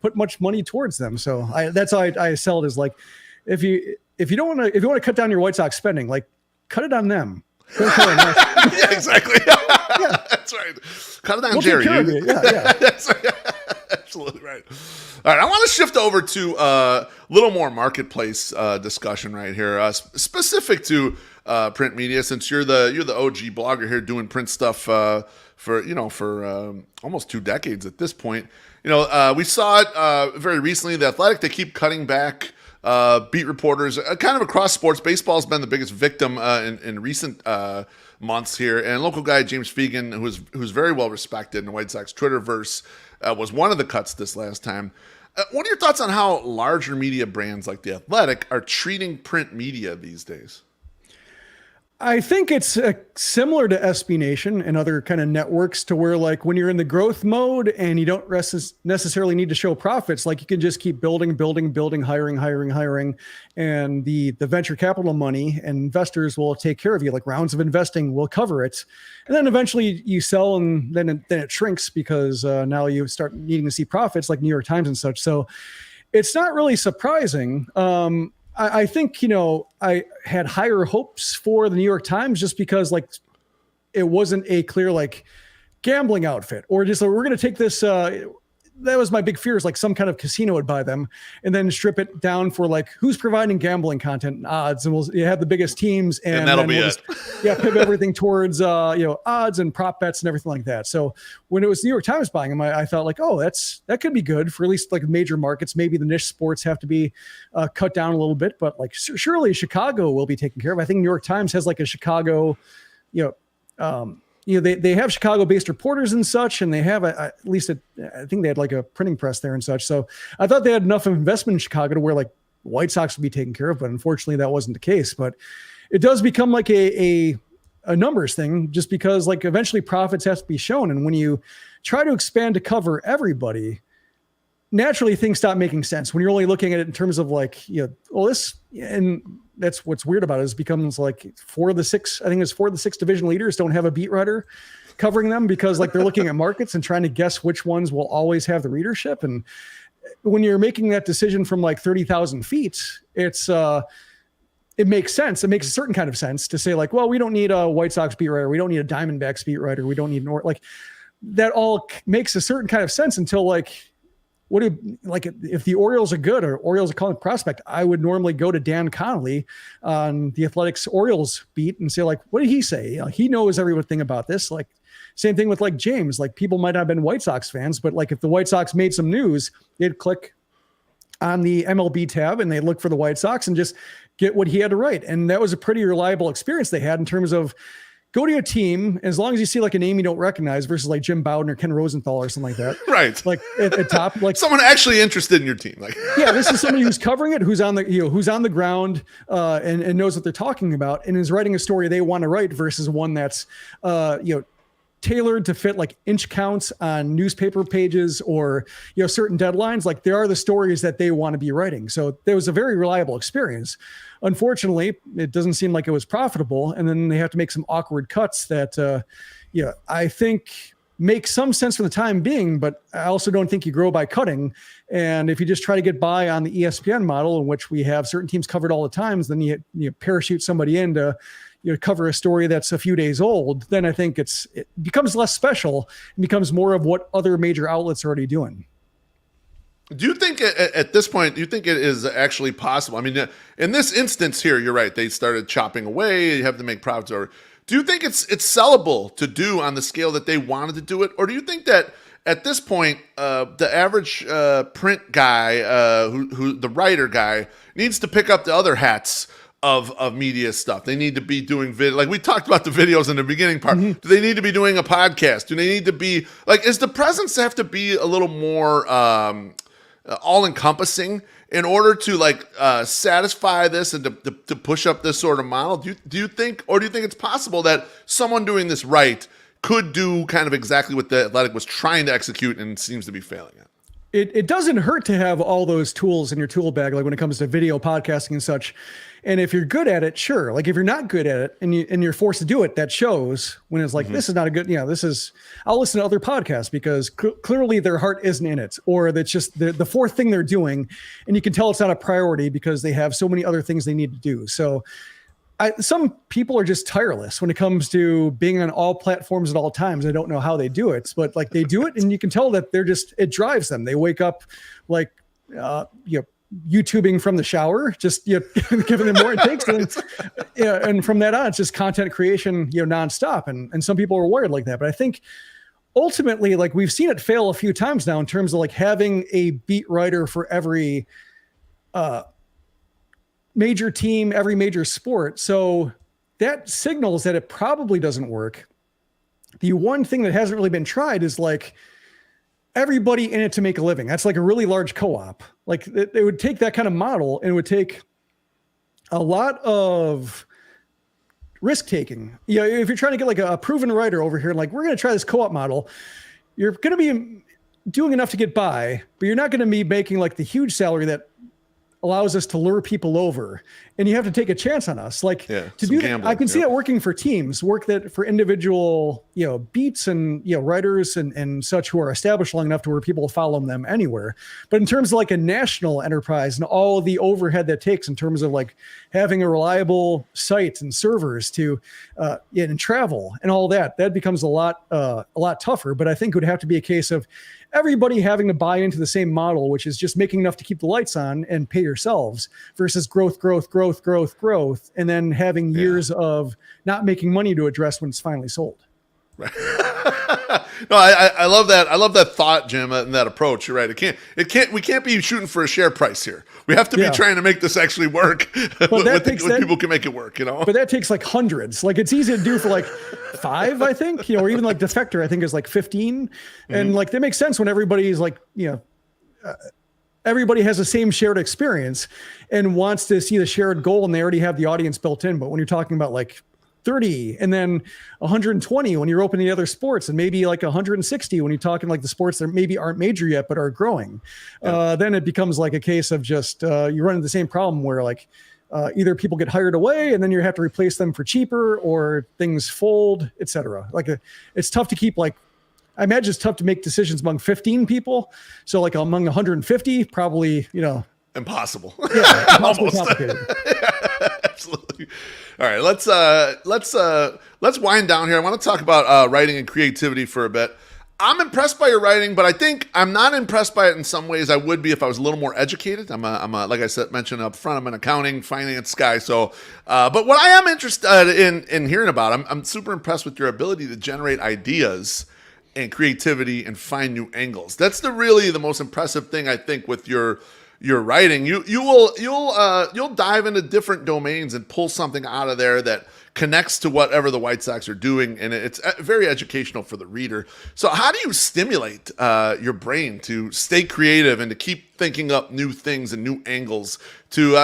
put much money towards them. So that's how I sell it, is like, if you want to cut down your White Sox spending, like, cut it on them. Yeah, exactly. Yeah. That's right. Cut it down, Jerry. Yeah. Absolutely right. All right, I want to shift over to a little more marketplace discussion right here, specific to print media. Since you're the OG blogger here doing print stuff for almost 2 decades at this point. We saw it very recently. The Athletic, they keep cutting back beat reporters kind of across sports. Baseball's been the biggest victim in recent months here. And local guy James Fegan, who's very well respected in the White Sox Twitterverse, was one of the cuts this last time. What are your thoughts on how larger media brands like The Athletic are treating print media these days? I think it's similar to SB Nation and other kind of networks, to where like when you're in the growth mode and you don't necessarily need to show profits, like you can just keep building, hiring, and the venture capital money and investors will take care of you. Like rounds of investing will cover it, and then eventually you sell, and then it shrinks because now you start needing to see profits, like New York Times and such. So it's not really surprising. I think, I had higher hopes for the New York Times just because like it wasn't a clear like gambling outfit, or just like, we're going to take this. That was my big fear, is like some kind of casino would buy them and then strip it down for like who's providing gambling content and odds, and you have the biggest teams, and that'll be it. Pivot everything towards odds and prop bets and everything like that. So when it was New York Times buying them, I thought like, oh, that could be good for at least like major markets. Maybe the niche sports have to be cut down a little bit, but like surely Chicago will be taken care of. I think New York Times has like a Chicago, they have Chicago-based reporters and such, and they have I think they had like a printing press there and such. So I thought they had enough investment in Chicago to where like White Sox would be taken care of, but unfortunately that wasn't the case. But it does become like a numbers thing, just because like eventually profits have to be shown, and when you try to expand to cover everybody, naturally things stop making sense when you're only looking at it in terms of like, and that's what's weird about it, is becomes like 4 of the 6 division leaders don't have a beat writer covering them, because like they're looking at markets and trying to guess which ones will always have the readership. And when you're making that decision from like 30,000 feet, it makes sense. It makes a certain kind of sense to say like, well, we don't need a White Sox beat writer. We don't need a Diamondbacks beat writer. We don't need like that all makes a certain kind of sense until like, if the Orioles are good or Orioles are calling prospect, I would normally go to Dan Connolly on the Athletics Orioles beat and say like, what did he say? He knows everything about this. Like same thing with like James, like people might not have been White Sox fans, but like if the White Sox made some news, they'd click on the MLB tab and they look for the White Sox and just get what he had to write. And that was a pretty reliable experience they had in terms of go to a team, as long as you see like a name you don't recognize versus like Jim Bowden or Ken Rosenthal or something like that. Right. Like at top, like someone actually interested in your team. Like, yeah, this is somebody who's covering it, who's on the ground and knows what they're talking about, and is writing a story they want to write versus one that's, tailored to fit like inch counts on newspaper pages or, certain deadlines. Like there are the stories that they want to be writing. So there was a very reliable experience. Unfortunately, it doesn't seem like it was profitable. And then they have to make some awkward cuts that, I think make some sense for the time being, but I also don't think you grow by cutting. And if you just try to get by on the ESPN model, in which we have certain teams covered all the times, then you parachute somebody in to, cover a story that's a few days old, then I think it becomes less special and becomes more of what other major outlets are already doing. Do you think at this point, do you think it is actually possible? I mean, in this instance here, you're right. They started chopping away. You have to make profits. Or do you think it's sellable to do on the scale that they wanted to do it? Or do you think that at this point, the average print guy, who the writer guy, needs to pick up the other hats of media stuff? They need to be doing like we talked about the videos in the beginning part. Mm-hmm. Do they need to be doing a podcast? Do they need to be like, is the presence have to be a little more all encompassing in order to like satisfy this and to push up this sort of model? Do you think it's possible that someone doing this right could do kind of exactly what the Athletic was trying to execute and seems to be failing at? It doesn't hurt to have all those tools in your tool bag, like when it comes to video podcasting and such. And if you're good at it, sure. Like if you're not good at it and you're forced to do it, that shows when it's like, mm-hmm. This is not a good, I'll listen to other podcasts because clearly their heart isn't in it, or that's just the fourth thing they're doing. And you can tell it's not a priority because they have so many other things they need to do. So some people are just tireless when it comes to being on all platforms at all times. I don't know how they do it, but like they do it, and you can tell that it drives them. They wake up like, YouTubing from the shower, just giving them more it takes. And from that on, it's just content creation, nonstop. And some people are wired like that. But I think ultimately, like we've seen it fail a few times now in terms of like having a beat writer for every major team, every major sport. So that signals that it probably doesn't work. The one thing that hasn't really been tried is like everybody in it to make a living. That's like a really large co-op. Like it would take that kind of model, and it would take a lot of risk taking. If you're trying to get like a proven writer over here, like we're going to try this co-op model, you're going to be doing enough to get by, but you're not going to be making like the huge salary that allows us to lure people over, and you have to take a chance on us. Like to do that, I can see that working for teams, for individual, beats and, writers and such who are established long enough to where people will follow them anywhere. But in terms of like a national enterprise and all the overhead that takes in terms of like having a reliable site and servers to, and travel and all that becomes a lot tougher. But I think it would have to be a case of everybody having to buy into the same model, which is just making enough to keep the lights on and pay yourselves, versus growth, and then having years of not making money to address when it's finally sold. Right. No, I love that. I love that thought, Jim, and that approach. You're right. We can't be shooting for a share price here. We have to be trying to make this actually work. But people can make it work, But that takes like hundreds. Like it's easy to do for like 5, I think, or even like Defector, I think is like 15. And like that makes sense when everybody's like, everybody has the same shared experience and wants to see the shared goal, and they already have the audience built in. But when you're talking about like 30 and then 120 when you're opening the other sports, and maybe like 160 when you're talking like the sports that maybe aren't major yet but are growing, then it becomes like a case of just you run into the same problem where like either people get hired away and then you have to replace them for cheaper, or things fold, etc. Like it's tough to keep, like I imagine it's tough to make decisions among 15 people. So like among 150, probably, impossible. Yeah, impossibly complicated. Absolutely. All right, let's wind down here. I want to talk about writing and creativity for a bit. I'm impressed by your writing, but I think I'm not impressed by it in some ways. I would be if I was a little more educated. I'm a like I said, mentioned up front, I'm an accounting, finance guy. So, but what I am interested in hearing about, I'm super impressed with your ability to generate ideas and creativity and find new angles. That's really the most impressive thing, I think, with your writing. You'll dive into different domains and pull something out of there that connects to whatever the White Sox are doing, and it's very educational for the reader. So how do you stimulate your brain to stay creative and to keep thinking up new things and new angles to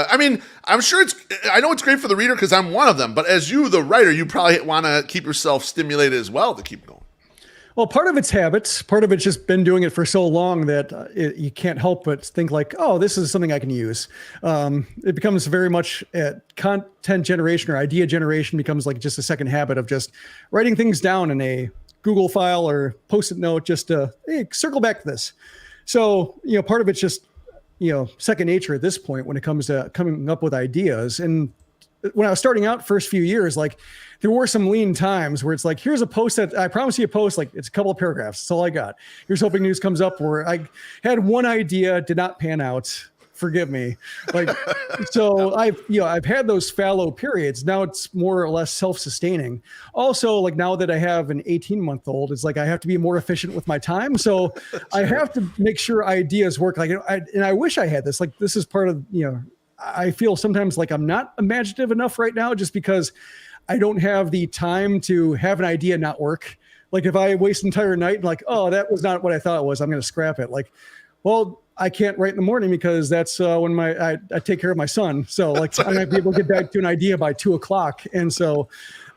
I'm sure I know it's great for the reader because I'm one of them, but as you, the writer, you probably want to keep yourself stimulated as well to keep going. Well, part of it's habits. Part of it's just been doing it for so long that you can't help but think like, oh, this is something I can use. It becomes very much content generation or idea generation becomes like just a second habit of just writing things down in a Google file or Post-it note just to, hey, circle back to this. So, part of it's just, second nature at this point when it comes to coming up with ideas. And when I was starting out first few years, like there were some lean times where it's like, here's a post that I promise you a post, like it's a couple of paragraphs. That's all I got. Here's hoping news comes up where I had one idea, did not pan out. Forgive me. Like, so I've had those fallow periods. Now it's more or less self-sustaining. Also, like now that I have an 18-month-old, it's like I have to be more efficient with my time. So I have to make sure ideas work. Like, and I wish I had this. Like, this is part of, I feel sometimes like I'm not imaginative enough right now just because I don't have the time to have an idea not work. Like if I waste an entire night and like, oh, that was not what I thought it was, I'm going to scrap it. Like, well, I can't write in the morning because that's when I take care of my son. So like I might be able to get back to an idea by 2:00. And so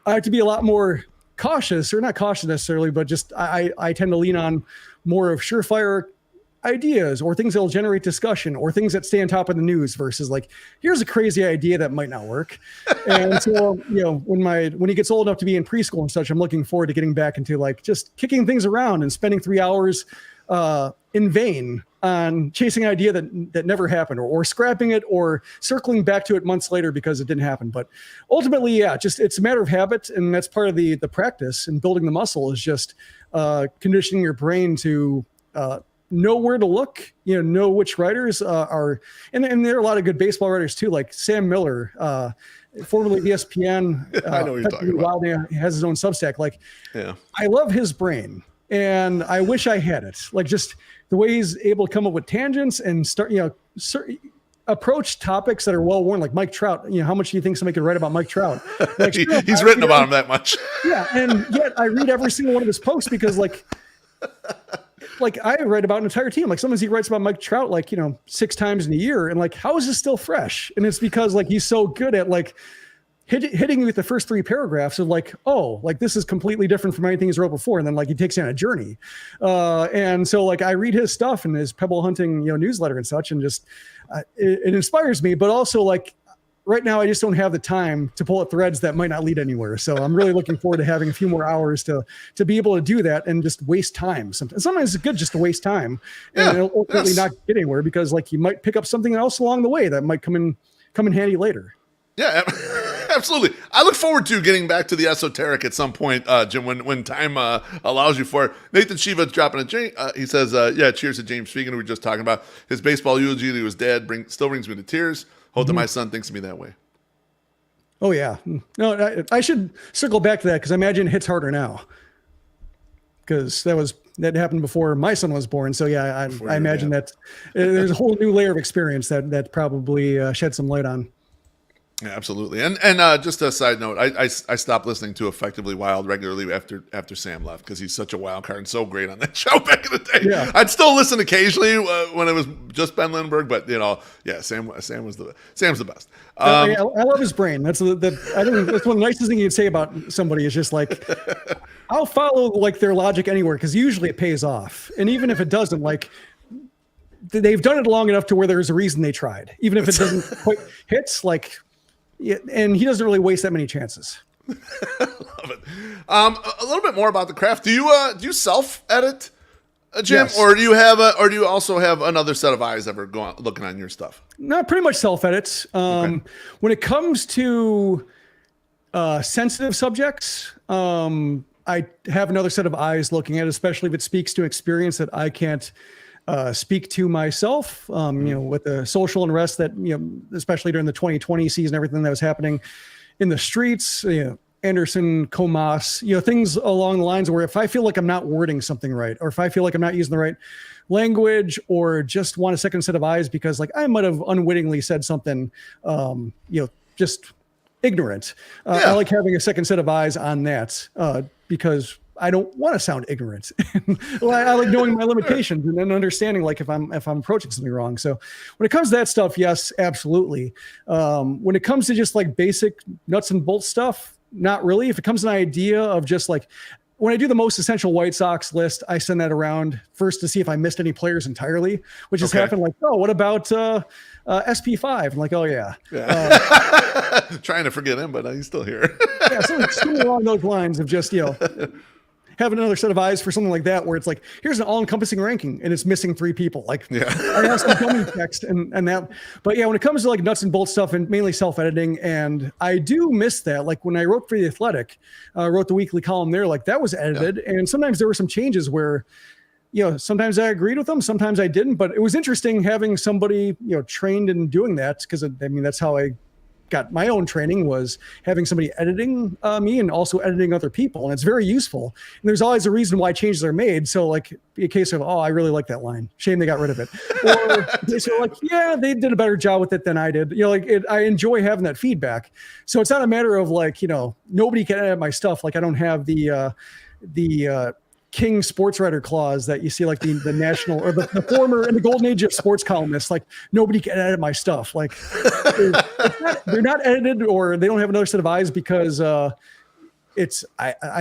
I have to be a lot more cautious, or not cautious necessarily, but just I tend to lean on more of surefire ideas or things that will generate discussion or things that stay on top of the news versus like, here's a crazy idea that might not work. And so, when he gets old enough to be in preschool and such, I'm looking forward to getting back into like just kicking things around and spending 3 hours in vain on chasing an idea that never happened, or scrapping it, or circling back to it months later because it didn't happen. But ultimately, yeah, just it's a matter of habit, and that's part of the practice and building the muscle is just conditioning your brain to know where to look, know which writers are, and there are a lot of good baseball writers too, like Sam Miller, formerly ESPN. I know what you're talking about. He has his own Substack. Like, yeah, I love his brain, and I wish I had it. Like, just the way he's able to come up with tangents and start, approach topics that are well worn, like Mike Trout. How much do you think somebody could write about Mike Trout? Like, he's written about him that much. Yeah, and yet I read every single one of his posts because, like I write about an entire team. Like, sometimes he writes about Mike Trout, 6 times in a year, and like, how is this still fresh? And it's because like he's so good at like hitting you with the first 3 paragraphs of like, oh, like this is completely different from anything he's wrote before, and then like he takes you on a journey. And so like I read his stuff and his pebble hunting newsletter and such, and just it inspires me. But also like right now I just don't have the time to pull at threads that might not lead anywhere. So I'm really looking forward to having a few more hours to be able to do that and just waste time. Sometimes it's good just to waste time and it'll ultimately not get anywhere, because like you might pick up something else along the way that might come in handy later. Yeah, absolutely. I look forward to getting back to the esoteric at some point, Jim, when time allows you for it. Nathan Shiva dropping he says, cheers to James Fegan, who we were just talking about. His baseball eulogy to his dad still brings me to tears. Hope that my son thinks of me that way. Oh, yeah. No, I should circle back to that, because I imagine it hits harder now. Because that happened before my son was born. So, yeah, I imagine that there's a whole new layer of experience that probably shed some light on. Yeah, absolutely. And just a side note, I stopped listening to Effectively Wild regularly after Sam left, because he's such a wild card and so great on that show back in the day. Yeah. I'd still listen occasionally when it was just Ben Lindbergh, but Sam's the best. I love his brain. I think that's one of the nicest things you'd say about somebody is just like, I'll follow like their logic anywhere, because usually it pays off. And even if it doesn't, like, they've done it long enough to where there's a reason they tried, even if it doesn't quite hits, like. Yeah, and he doesn't really waste that many chances. Love it. A little bit more about the craft. Do you self-edit, Jim, Yes. or do you also have another set of eyes ever looking on your stuff? No, pretty much self-edits. Okay. When it comes to sensitive subjects, I have another set of eyes looking at it, especially if it speaks to experience that I can't speak to myself, with the social unrest that, especially during the 2020 season, everything that was happening in the streets, Anderson, Comas, things along the lines where if I feel like I'm not wording something right, or if I feel like I'm not using the right language, or just want a second set of eyes because like I might have unwittingly said something, just ignorant. I like having a second set of eyes on that because I don't want to sound ignorant. Well, I like knowing my limitations and then understanding like if I'm approaching something wrong. So when it comes to that stuff, yes, absolutely. When it comes to just like basic nuts and bolts stuff, not really. If it comes to an idea of just like, when I do the most essential White Sox list, I send that around first to see if I missed any players entirely, which has happened. Like, oh, what about SP5? I'm like, oh yeah. Trying to forget him, but he's still here. Yeah, something along those lines of just, having another set of eyes for something like that, where it's like, here's an all-encompassing ranking and it's missing 3 people. Like, I asked the dummy text and that. But yeah, when it comes to like nuts and bolts stuff and mainly self-editing, and I do miss that. Like when I wrote for The Athletic, wrote the weekly column there, like that was edited. Yeah. And sometimes there were some changes where, sometimes I agreed with them, sometimes I didn't. But it was interesting having somebody, trained in doing that, because that's how I got my own training, was having somebody editing me and also editing other people. And it's very useful. And there's always a reason why changes are made. So like be a case of, oh, I really like that line. Shame they got rid of it. Or they say like, yeah, they did a better job with it than I did. I enjoy having that feedback. So it's not a matter of like, nobody can edit my stuff. Like I don't have the King sports writer clause that you see like the national or the former in the golden age of sports columnists, like nobody can edit my stuff. Like they're not edited, or they don't have another set of eyes because I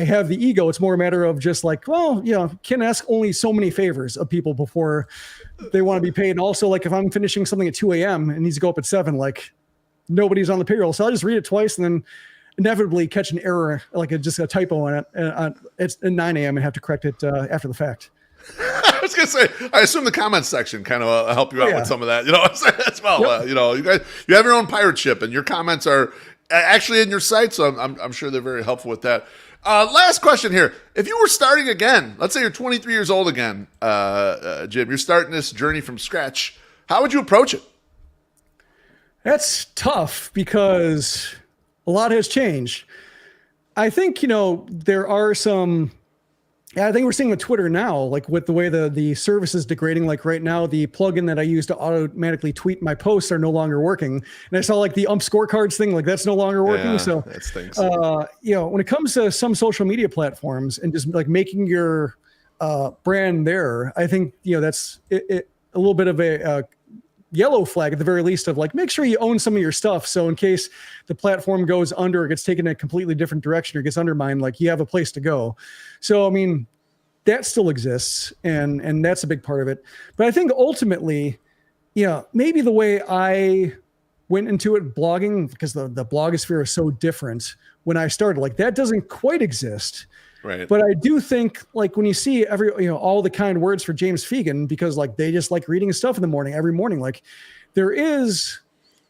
have the ego. It's more a matter of just like, well, can ask only so many favors of people before they want to be paid. And also like if I'm finishing something at 2 a.m. and needs to go up at 7, like nobody's on the payroll. So I'll just read it twice and then inevitably catch an error, like just a typo on it. It's at 9 a.m. and have to correct it after the fact. was gonna say, I assume the comments section kind of help you out with some of that, as well. Yep. You guys, you have your own pirate ship, and your comments are actually in your site, so I'm sure they're very helpful with that. Last question here: if you were starting again, let's say you're 23 years old again, Jim, you're starting this journey from scratch. How would you approach it? That's tough because a lot has changed. I think, there are some, I think we're seeing with Twitter now, like with the way the service is degrading, like right now, the plugin that I use to automatically tweet my posts are no longer working. And I saw like the scorecards thing, like that's no longer working. Yeah, so that stinks. When it comes to some social media platforms and just like making your brand there, I think, that's a little bit of a yellow flag at the very least of like, make sure you own some of your stuff. So in case the platform goes under or gets taken in a completely different direction or gets undermined, like you have a place to go. So, I mean, that still exists and that's a big part of it. But I think ultimately, maybe the way I went into it blogging, because the blogosphere is so different when I started, like that doesn't quite exist. Right. But I do think like when you see all the kind words for James Fegan, because like they just like reading his stuff in the morning, every morning, like there is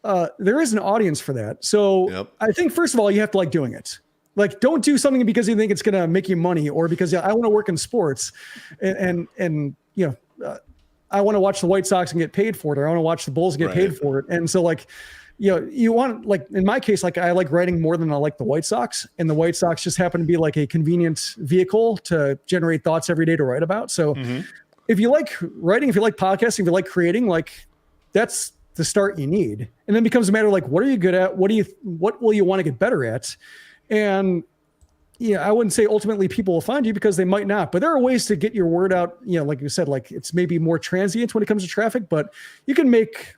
an audience for that. So I think first of all, you have to like doing it. Like don't do something because you think it's going to make you money or because I want to work in sports and I want to watch the White Sox and get paid for it, or I want to watch the Bulls get paid for it. And so like, you want, like in my case, like I like writing more than I like the White Sox, and the White Sox just happen to be like a convenient vehicle to generate thoughts every day to write about. So if you like writing, if you like podcasting, if you like creating, like that's the start you need. And then it becomes a matter of like, what are you good at? What will you want to get better at? And I wouldn't say ultimately people will find you because they might not, but there are ways to get your word out. Like you said, like it's maybe more transient when it comes to traffic, but you can make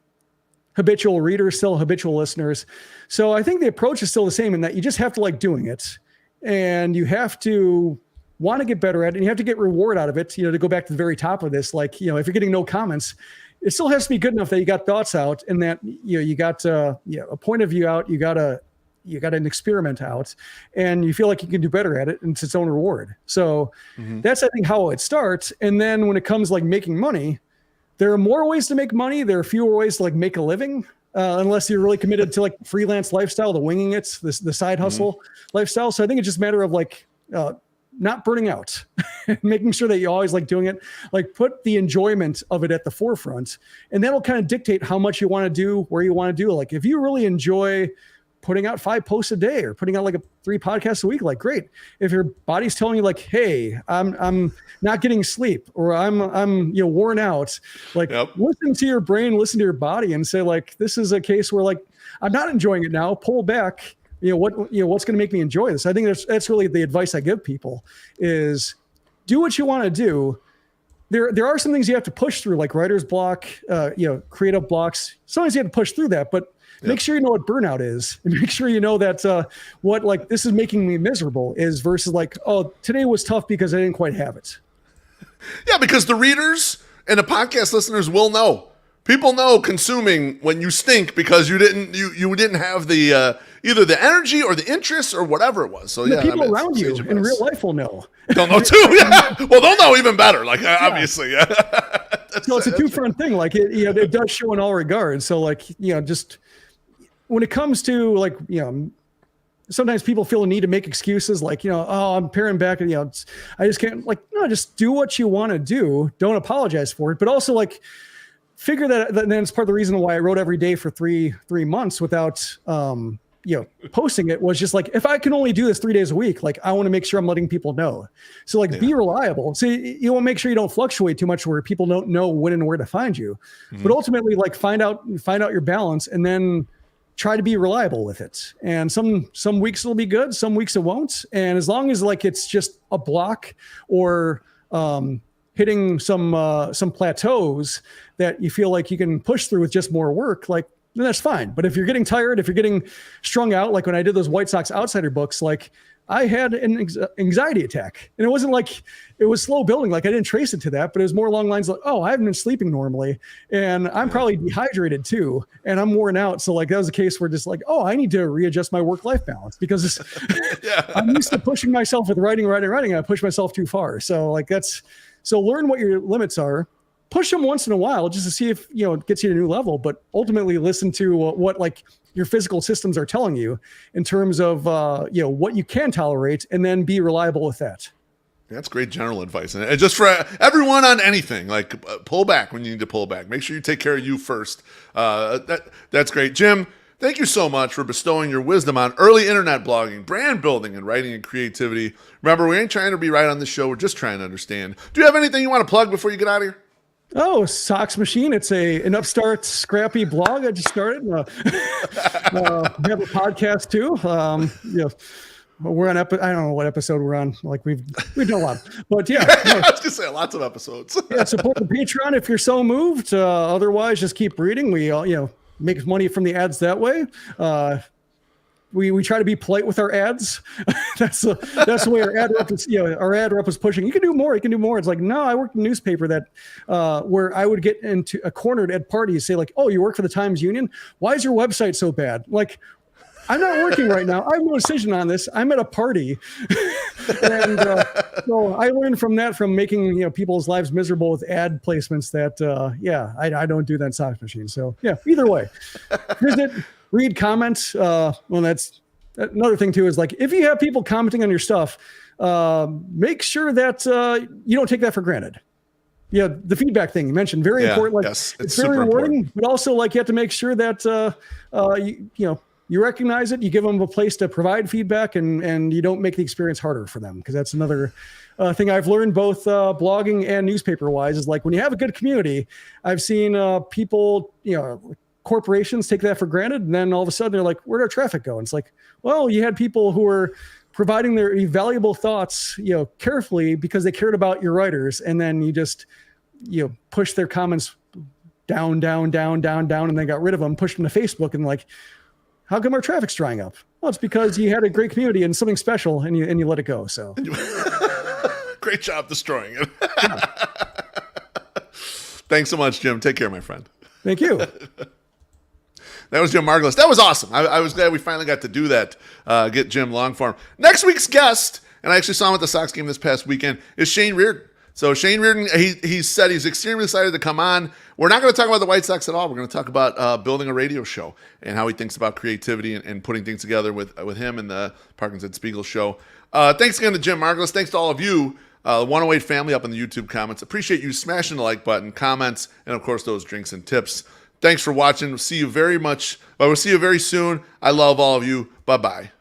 habitual readers, still habitual listeners. So I think the approach is still the same in that you just have to like doing it and you have to want to get better at it and you have to get reward out of it, to go back to the very top of this, like, if you're getting no comments, it still has to be good enough that you got thoughts out and that, you got a point of view out, you got an experiment out and you feel like you can do better at it and it's its own reward. So that's, I think, how it starts. And then when it comes like making money, there are more ways to make money. There are fewer ways to like make a living, unless you're really committed to like freelance lifestyle, the winging it, the side hustle lifestyle. So I think it's just a matter of like not burning out, making sure that you always like doing it, like put the enjoyment of it at the forefront, and that'll kind of dictate how much you want to do, where you want to do. Like if you really enjoy putting out 5 posts a day or putting out like 3 podcasts a week, like great. If your body's telling you like, hey, I'm not getting sleep or I'm worn out, like listen to your brain, listen to your body and say like, this is a case where like, I'm not enjoying it now, pull back, what's going to make me enjoy this? I think that's really the advice I give people is do what you want to do. There are some things you have to push through, like writer's block, creative blocks. Sometimes you have to push through that, but make sure you know what burnout is and make sure you know that what like this is making me miserable is versus like, oh, today was tough because I didn't quite have it. Yeah, because the readers and the podcast listeners will know. People know consuming when you stink because you didn't have the either the energy or the interest or whatever it was. So the people around you in real life will know. They'll know too. Yeah. Well, they'll know even better. Like obviously. Yeah. So it's a two-front thing. Like it does show in all regards. So like just when it comes to like sometimes people feel a need to make excuses like oh, I'm paring back and I just can't, like, no, just do what you want to do. Don't apologize for it, but also like figure that then it's part of the reason why I wrote every day for three months without posting it was just like, if I can only do this 3 days a week, like I want to make sure I'm letting people know. So like be reliable. So you want to make sure you don't fluctuate too much where people don't know when and where to find you. But ultimately like find out your balance and then try to be reliable with it. And some weeks it'll be good, some weeks it won't. And as long as like it's just a block or hitting some plateaus that you feel like you can push through with just more work, like then that's fine. But if you're getting tired, if you're getting strung out, like when I did those White Sox Outsider books, like I had an anxiety attack and it wasn't like it was slow building. Like I didn't trace it to that, but it was more along lines like, oh, I haven't been sleeping normally and I'm probably dehydrated too. And I'm worn out. So like that was a case where just like, oh, I need to readjust my work-life balance because I'm used to pushing myself with writing. I push myself too far. So like that's So learn what your limits are. Push them once in a while just to see if, it gets you to a new level, but ultimately listen to what like your physical systems are telling you in terms of, what you can tolerate, and then be reliable with that. That's great general advice. And just for everyone on anything, like pull back when you need to pull back. Make sure you take care of you first. That's great. Jim, thank you so much for bestowing your wisdom on early internet blogging, brand building, and writing and creativity. Remember, we ain't trying to be right on this show. We're just trying to understand. Do you have anything you want to plug before you get out of here? Oh, SoxMachine. It's an upstart, scrappy blog I just started. We have a podcast too. We're on I don't know what episode we're on. Like we've done a lot, but yeah. I was gonna say lots of episodes. Yeah, support the Patreon if you're so moved. Otherwise, just keep reading. We all make money from the ads that way. We try to be polite with our ads. That's the way our ad rep is. Our ad rep is pushing. You can do more. You can do more. It's like, no, I worked in a newspaper that where I would get into a cornered at parties, say like, oh, you work for the Times Union. Why is your website so bad? Like, I'm not working right now. I have no decision on this. I'm at a party. And so I learned from making people's lives miserable with ad placements that, I don't do that in SoxMachine. So, yeah, either way. Visit, read, comment. That's another thing, too, is like if you have people commenting on your stuff, make sure that you don't take that for granted. Yeah, the feedback thing you mentioned, very important. Like, yes, it's very rewarding, but also like you have to make sure that, you recognize it, you give them a place to provide feedback, and you don't make the experience harder for them. Because that's another thing I've learned both blogging and newspaper wise is like when you have a good community, I've seen people, corporations take that for granted. And then all of a sudden they're like, where'd our traffic go? And it's like, well, you had people who were providing their valuable thoughts, carefully because they cared about your writers. And then you just, push their comments down, and then got rid of them, pushed them to Facebook, and like, how come our traffic's drying up? Well, it's because you had a great community and something special, and you let it go. So, great job destroying it. Thanks so much, Jim. Take care, my friend. Thank you. That was Jim Margalus. That was awesome. I was glad we finally got to do that. Get Jim long form. Next week's guest, and I actually saw him at the Sox game this past weekend, is Shane Reardon. So Shane Reardon, he said he's extremely excited to come on. We're not going to talk about the White Sox at all. We're going to talk about building a radio show and how he thinks about creativity and putting things together with him and the Parkinson Spiegel show. Thanks again to Jim Margalus. Thanks to all of you, 108 family up in the YouTube comments. Appreciate you smashing the like button, comments, and of course those drinks and tips. Thanks for watching. We'll see you very soon. I love all of you. Bye-bye.